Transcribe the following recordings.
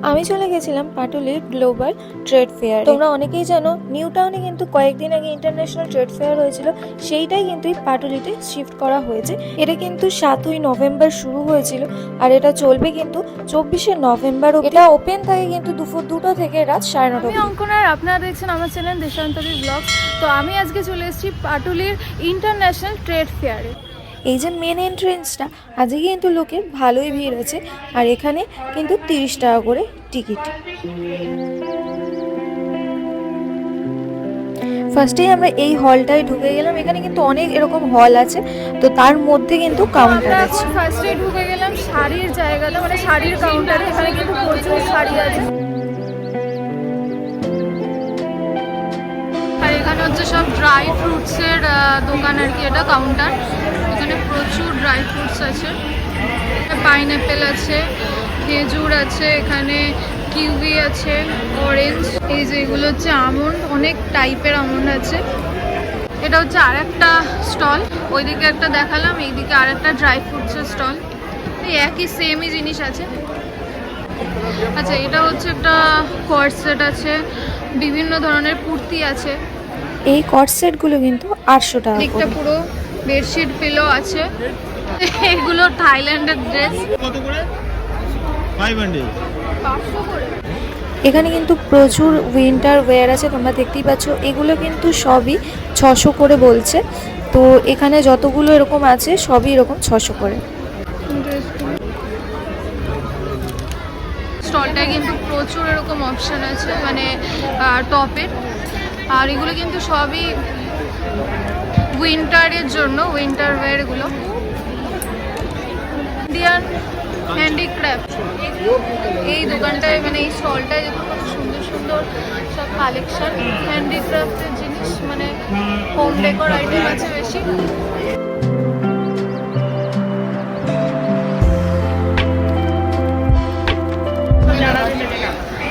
আমি চলে গেছিলাম পাটুলির গ্লোবাল ট্রেড ফেয়ার। তোমরা অনেকেই জানো নিউ টাউনে কিন্তু কয়েকদিন আগে ইন্টারন্যাশনাল ট্রেড ফেয়ার হয়েছিল, সেইটাই কিন্তু এই পাটুলিতে শিফট করা হয়েছে। এটা কিন্তু 7ই নভেম্বর শুরু হয়েছিল আর এটা চলবে কিন্তু 24শে নভেম্বর। এটা ওপেন থাকে কিন্তু দুপুর 2টা থেকে রাত 9:30। আমি অঙ্কনা আর আপনারা দেখছেন আমার চ্যানেল দেশান্তরী ব্লগ। তো আমি আজকে চলে এসেছি পাটুলির ইন্টারন্যাশনাল ট্রেড ফেয়ারে। এই যে মেন এন্ট্রেন্সটা, আজকে কিন্তু লোকের ভালোই ভিড় আছে আর এখানে কিন্তু 30 টাকা করে টিকিট। ফার্স্টেই আমরা এই হলটায় ঢুকে গেলাম। এখানে কিন্তু অনেক এরকম হল আছে, তো তার মধ্যে কিন্তু কাউন্টার আছে। ফার্স্টে ঢুকে গেলাম শাড়ির জায়গাতে, মানে শাড়ির কাউন্টারে। এখানে কিন্তু প্রচুর শাড়ি আছে আর এখানে হচ্ছে সব ড্রাই ফ্রুটসের দোকান আর কি। এটা কাউন্টার, এখানে প্রচুর ড্রাই ফ্রুটস আছে। পাইনঅ্যাপেল আছে, খেজুর আছে, এখানে কিউই আছে, অরেঞ্জ। এই যে এগুলো হচ্ছে আমন্ড, অনেক টাইপের আমন্ড আছে। এটা হচ্ছে আর একটা স্টল, ওইদিকে একটা দেখালাম, এইদিকে আর একটা ড্রাই ফ্রুটসের স্টল। এই একই সেমই জিনিস আছে। আচ্ছা, এটা হচ্ছে একটা কর্ড সেট আছে, বিভিন্ন ধরনের কুর্তি আছে। এই কর্ড সেটগুলো কিন্তু 800 টাকা। দিকটা পুরো বেডশিট পিলো আছে। এগুলো থাইল্যান্ডের ড্রেস। কত করে? 500 করে। এখানে কিন্তু প্রচুর উইন্টার ওয়্যার আছে, তোমরা দেখতেই পাচ্ছ। এগুলো কিন্তু সবই 600 করে বলছে। তো এখানে যতগুলো এরকম আছে সবই এরকম 600 করে। স্টলটায় কিন্তু প্রচুর এরকম অপশান আছে, মানে টপের। আর এগুলো কিন্তু সবই উইন্টারের জন্য, উইন্টার ওয়্যার এগুলো। ইন্ডিয়ান হ্যান্ডিক্রাফট এই দোকানটায়, মানে এই স্টলটায় দেখুন কত সুন্দর সুন্দর সব কালেকশন হ্যান্ডিক্রাফটের জিনিস, মানে হোম ডেকোর আইটেম আছে বেশি।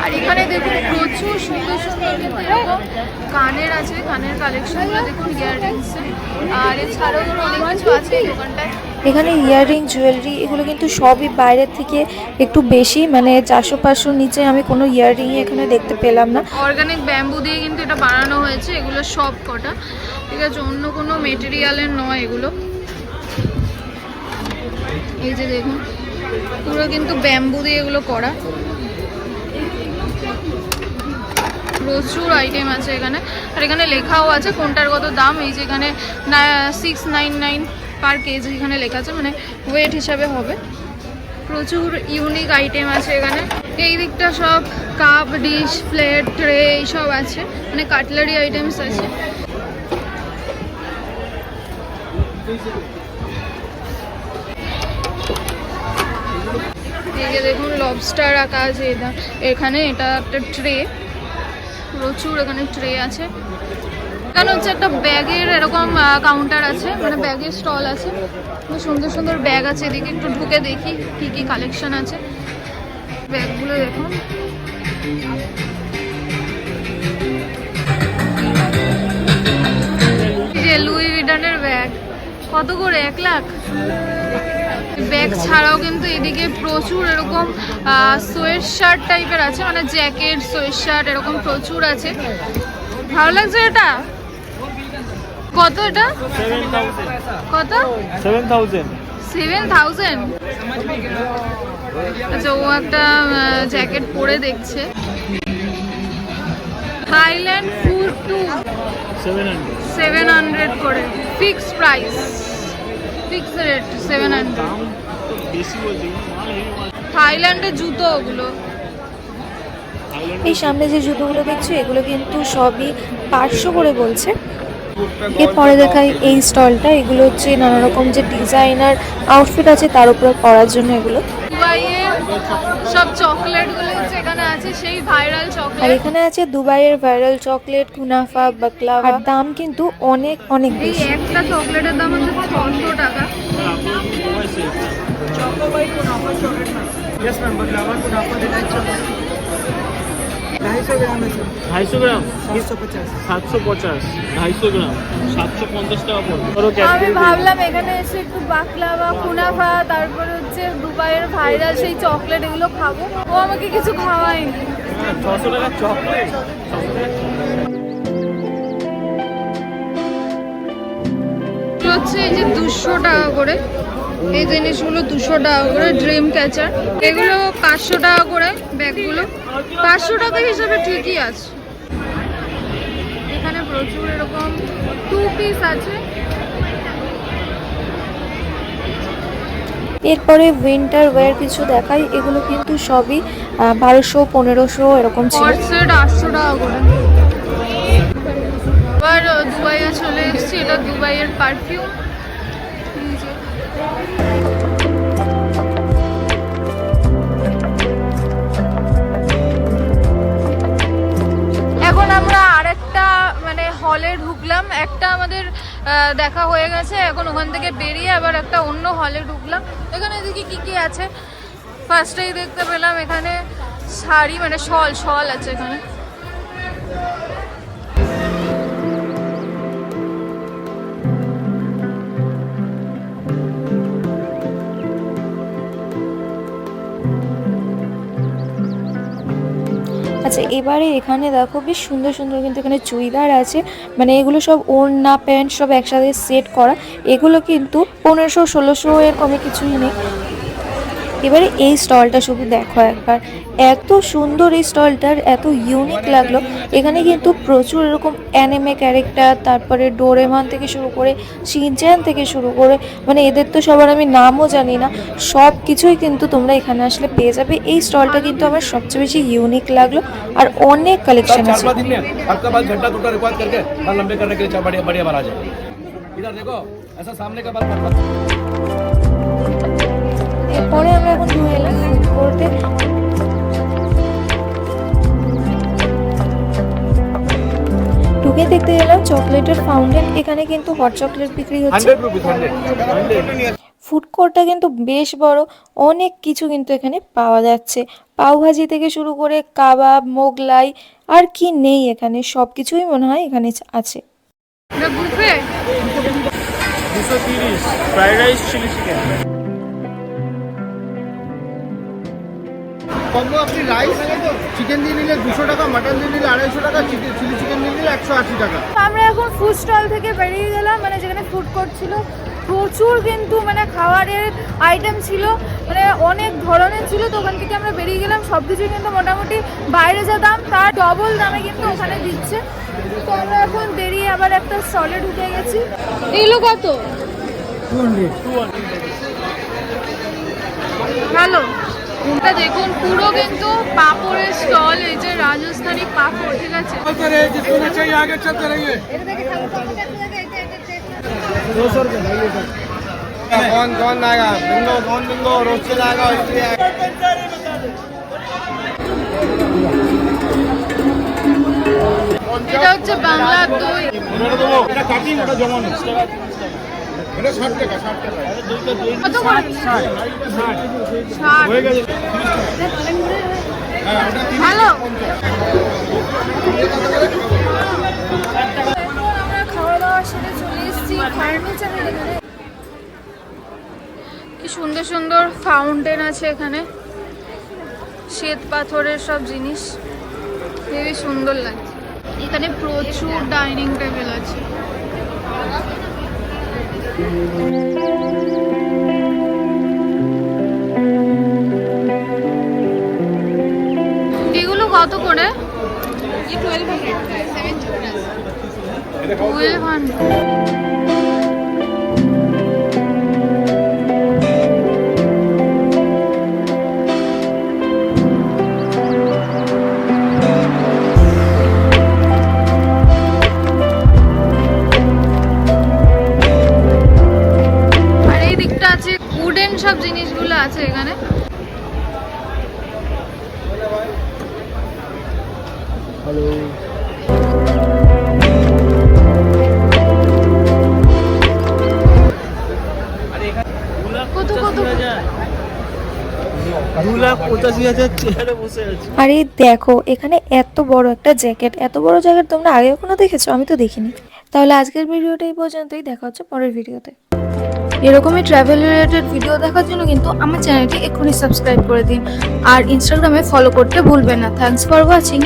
আর এখানে দেখুন প্রচুর সুন্দর সুন্দর কিন্তু এরকম কানের আছে, কানের কালেকশনগুলো দেখুন, ইয়াররিংস। আর এছাড়াও অনেক কিছু আছে এই দোকানটায়। এখানে ইয়াররিং, জুয়েলারি এগুলো কিন্তু সবই বাইরের থেকে একটু বেশি, মানে 400-500 নিচে আমি কোনো ইয়াররিং এখানে দেখতে পেলাম না। অর্গানিক ব্যাম্বু দিয়ে কিন্তু এটা বানানো হয়েছে, এগুলো সব কটা, ঠিক আছে, অন্য কোনো মেটেরিয়ালের নয় এগুলো। এই যে দেখুন পুরো কিন্তু ব্যাম্বু দিয়ে এগুলো করা। প্রচুর আইটেম আছে এখানে, আর এখানে লেখাও আছে কোনটার কত দাম। এই যে এখানে 699 পার কেজি এখানে লেখা আছে, মানে ওয়েট হিসাবে হবে। প্রচুর ইউনিক আইটেম আছে এখানে। এই দিকটা সব কাপ, ডিশ, প্লেট, ট্রে এইসব আছে, মানে কাটলারি আইটেমস আছে। এই যে দেখুন লবস্টার রাখা আছে এখানে। এটা একটা ট্রে, প্রচুর এখানে ট্রে আছে। এখানে হচ্ছে একটা ব্যাগের এরকম কাউন্টার আছে, মানে ব্যাগের স্টল আছে। সুন্দর সুন্দর ব্যাগ আছে, এদিকে একটু ঢুকে দেখি কি কি কালেকশন আছে। ব্যাগগুলো দেখুন, এই যে লুই ভিটনের ব্যাগ কত করে? 1 লাখ। ব্যাগ ছাড়াও কিন্তু এদিকে প্রচুর এরকম সোয়েট শার্ট টাইপের আছে, মানে জ্যাকেট, সোয়েট শার্ট এরকম প্রচুর আছে। ভালো লাগছে এটা? কত এটা? কত? 7000। আচ্ছা, ও একটা জ্যাকেট পরে দেখছে। থাইল্যান্ড ফুড টু 700 করে, ফিক্স প্রাইস, ফিক্স রেট 700। থাইল্যান্ডের জুতো ওগুলো। এই সামনে যে জুতোগুলো দেখছো এগুলো কিন্তু সবই 500 করে বলছে। এরপরে দেখাই এই স্টলটা। এগুলো হচ্ছে নানা রকম যে ডিজাইনার আউটফিট আছে তার উপরে পরার জন্য এগুলো। দুবাইয়ের সব চকলেটগুলো হচ্ছে এখানে আছে, সেই ভাইরাল আর চকলেট। এখানে আছে দুবাইয়ের ভাইরাল চকলেট, কুনাফা, বাকলাভা। আর দাম কিন্তু অনেক অনেক এই বেশি। একটা চকলেটের দাম হচ্ছে 600 টাকা। 250 গ্রাম 750 250 গ্রাম 750 টাকা পড়বে। আমি ভাবলাম এখানে এসে একটু বাকলাভা কুনাফা তারপরে হচ্ছে দুবাইয়ের ভাইরাল সেই চকলেট এগুলো খাবো, ও আমাকে কিছু খাওয়ায়নি। 600 টাকা চকলেট। হচ্ছে এই যে 200 টাকা করে, এই জিনিসগুলো 200 টাকা করে, ড্রিম ক্যাচার এগুলো 500 টাকা করে, ব্যাগগুলো 500 টাকা হিসাবে ঠিকই আছে। এখানে প্রচুর এরকম 2 পিস আছে। এরপরে উইন্টার ওয়্যার কিছু দেখাই, এগুলো কিন্তু সবই 1200-1500 এরকম ছিল। সেট 800 টাকা করে। এবার দুবাইয়ে চলে এসেছি, এটা দুবাইয়ের পারফিউম। এখন আমরা আরেকটা মানে হলে ঢুকলাম, একটা আমাদের দেখা হয়ে গেছে, এখন ওখান থেকে বেরিয়ে আবার একটা অন্য হলে ঢুকলাম। এখানে দেখি কি কি আছে। ফার্স্টেই দেখতে পেলাম এখানে শাড়ি, মানে শল আছে এখানে। আচ্ছা, এবারে এখানে দেখো বেশ সুন্দর সুন্দর কিন্তু এখানে চুড়িদার আছে, মানে এগুলো সব ওড়না প্যান্ট সব একসাথে সেট করা, এগুলো কিন্তু 1500-1600 এর কমে কিছুই নেই। এবারে এই স্টলটা শুধু দেখো একবার, এত সুন্দর এই স্টলটার, এত ইউনিক লাগলো। এখানে কিন্তু প্রচুর এরকম অ্যানিমে ক্যারেক্টার, তারপরে ডোরেমন থেকে শুরু করে শিনচ্যান থেকে শুরু করে, মানে এদের তো সবার আমি নামও জানি না, সব কিছুই কিন্তু তোমরা এখানে আসলে পেয়ে যাবে। এই স্টলটা কিন্তু আমার সবচেয়ে বেশি ইউনিক লাগলো, আর অনেক কালেকশন আছে। आपका बाल झंडा टूटा रिकॉर्ड करके बाल लंबे करने के लिए बढ़िया बढ़िया बाल आ जाए। इधर देखो ऐसा सामने का बाल এরপরে আমরা এখন ঢুকে এলাম ফুড কোর্টে। ঢুকে দেখতে গেলাম চকলেটের ফাউন্টেন, এখানে কিন্তু হট চকলেট বিক্রি হচ্ছে। 100 रुपीस 100 ফুড কোর্টটা কিন্তু বেশ বড়, অনেক কিছু কিন্তু এখানে পাওয়া যাচ্ছে, পাওভাজি থেকে শুরু করে কাবাব, মোগলাই, আর কি নেই এখানে, সব কিছুই মনে হয় এখানে আছে। এটা buffet. 230 fried rice chilli chicken. Combo আপনি রাইস চিকেন দিয়ে নিলে 200 টাকা, মাটন দিয়ে নিলে 250 টাকা, চিলি চিকেন দিয়ে নিলে 180 টাকা। আমরা এখন ফুড স্টল থেকে বেরিয়ে গেলাম, মানে যেখানে ফুড কোর্ট ছিল, প্রচুর কিন্তু মানে খাবারের আইটেম ছিল, মানে অনেক ধরনের ছিল। তো ওখান থেকে আমরা বেরিয়ে গেলাম, সব কিছুই কিন্তু মোটামুটি বাইরে যা দাম তার ডবল দামে কিন্তু ওখানে দিচ্ছে। তো আমরা এখন বেরিয়ে আবার একটা স্টলে ঢুকে গেছি। এগুলো কত? 200 ভালো। এটা দেখুন পুরো কিন্তু পাপড়ের স্টল, এই যে রাজস্থানী পাপড়, ঠিক আছে। আগে চলতে রহিए 200 रुपये कौन आएगा बिंगो रोस्टेड आएगा। এটা হচ্ছে বাংলার দই। এটা কাটিং, ওটা জমানো। এটা 60 টাকা 60 টাকা। কত করে? 60 হয়ে গেছে। ভালো। আমরা খাওয়া দাওয়ার সাথে চলে এসেছি ফার্নিচারের এখানে। কি সুন্দর সুন্দর ফাউন্টেন আছে এখানে, শ্বেত পাথরের সব জিনিস, খুবই সুন্দর লাগছে। এখানে প্রচুর ডাইনিং টেবিল আছে। এগুলো কত করে? 1200। আর এই দিকটা আছে উডেন সব জিনিসগুলো আছে এখানে। কত কত? 2 2,85,000 চেয়ারে বসে আছে। আরে দেখো এখানে এত বড় একটা জ্যাকেট, এত বড় জ্যাকেট তোমরা আগে কখনো দেখেছো? আমি তো দেখিনি। তাহলে আজকের ভিডিওটা এই পর্যন্তই, দেখা হচ্ছে পরের ভিডিওতে। এরকমই ট্রাভেল রিলেটেড ভিডিও দেখার জন্য কিন্তু আমার চ্যানেলটি এক্ষুনি সাবস্ক্রাইব করে দিন আর ইনস্টাগ্রামে ফলো করতে ভুলবেন না। Thanks for watching.